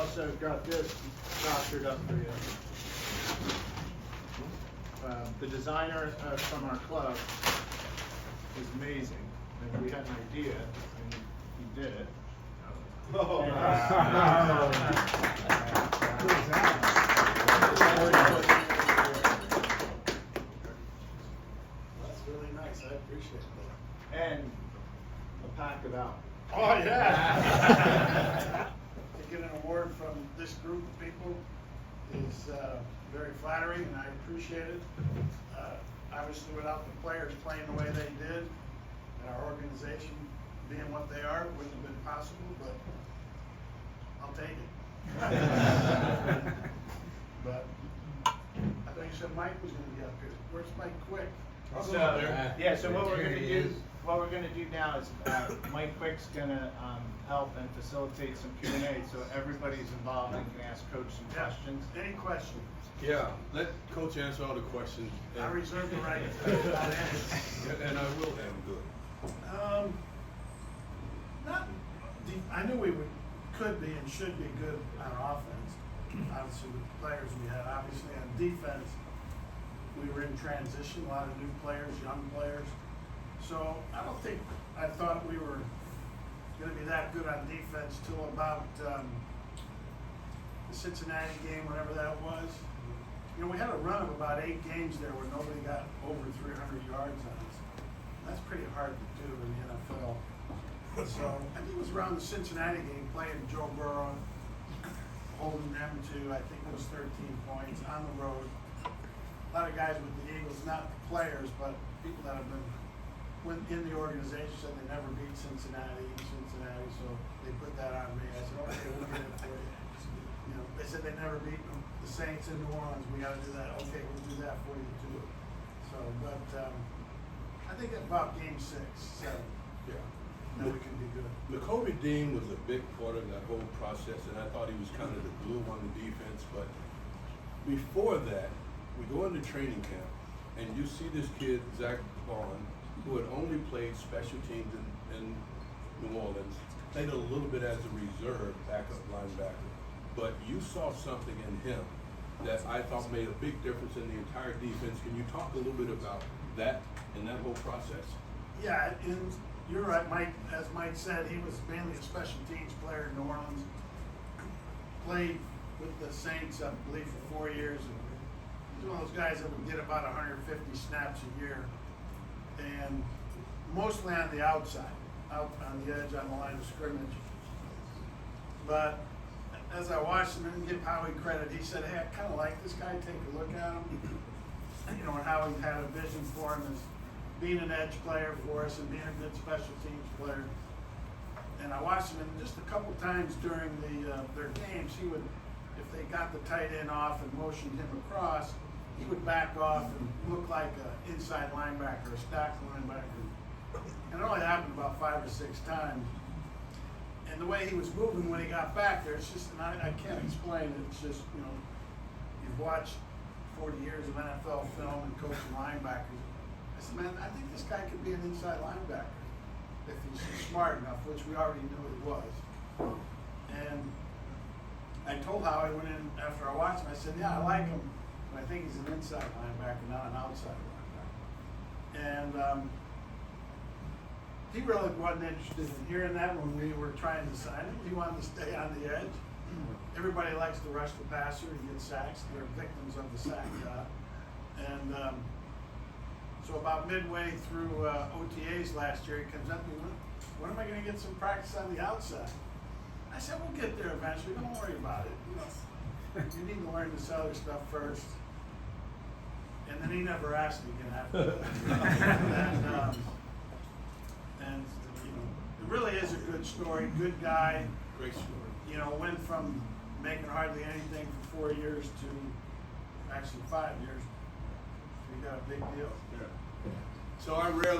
also got this doctored up for you. The designer from our club is amazing. And we had an idea, and he did it. Oh, That's really nice. I appreciate that. And a pack of apples. Oh, yeah. To get an award from this group of people is very flattering, and I appreciate it. Obviously, without the players playing the way they did, and our organization being what they are, it wouldn't have been possible, but I'll take it. But I thought you said Mike was going to be up here. Where's Mike Quick? So, yeah, so what we're gonna do now is Mike Quick's gonna help and facilitate some Q&A, so everybody's involved and can ask Coach some questions. Any questions? yeah, let Coach answer all the questions. I reserve the right to answer. And I will have good. I knew we could be and should be good on offense. Obviously, with the players we had. Obviously, on defense, we were in transition. A lot of new players, young players. So I don't think I thought we were going to be that good on defense till about the Cincinnati game, whatever that was. You know, we had a run of about 8 games there where nobody got over 300 yards on us. That's pretty hard to do in the NFL. So I think it was around the Cincinnati game, playing Joe Burrow, holding them to, I think it was 13 points on the road. A lot of guys with the Eagles, not the players, but people that have been in the organization said they never beat Cincinnati, so they put that on me. I said, okay, we'll get it for you. You know, they said they never beat the Saints in New Orleans. We got to do that. Okay, we'll do that for you too. So, but I think at about game 6, 7, Yeah. then we can be good. Nakobe Dean was a big part of that whole process, and I thought he was kind of the glue on the defense. But before that, we go into training camp, and you see this kid, Zack Baun, who had only played special teams in New Orleans, played a little bit as a reserve backup linebacker. But you saw something in him that I thought made a big difference in the entire defense. Can you talk a little bit about that and that whole process? Yeah, and you're right, Mike. As Mike said, he was mainly a special teams player in New Orleans. Played with the Saints, I believe, for 4 years. He's one of those guys that would get about 150 snaps a year, and mostly on the outside, out on the edge, on the line of scrimmage. But as I watched him and give Howie credit, he said, "Hey, I kind of like this guy. Take a look at him." You know, and Howie had a vision for him as being an edge player for us and being a good special teams player. And I watched him, and just a couple times during their games, he would, if they got the tight end off and motioned him across, he would back off and look like an inside linebacker, a stacked linebacker. And it only happened about 5 or 6 times. And the way he was moving when he got back there, it's just, and I can't explain it. It's just, you know, you've watched 40 years of NFL film and coaching linebackers. I said, man, I think this guy could be an inside linebacker if he's smart enough, which we already knew he was. And I told Howie, I went in after I watched him, I said, yeah, I like him, but I think he's an inside linebacker, not an outside linebacker. And he really wasn't interested in hearing that when we were trying to sign him. He wanted to stay on the edge. Everybody likes to rush the passer and get sacks. They're victims of the sack job. And so about midway through OTAs last year, he comes up to me, when am I going to get some practice on the outside? I said, we'll get there eventually. Don't worry about it. You know, you need to learn this other stuff first. And then he never asked me again after that. And you know, it really is a good story. Good guy. Great story. You know, went from making hardly anything for 4 years to actually 5 years. So you got a big deal. Yeah. So I rarely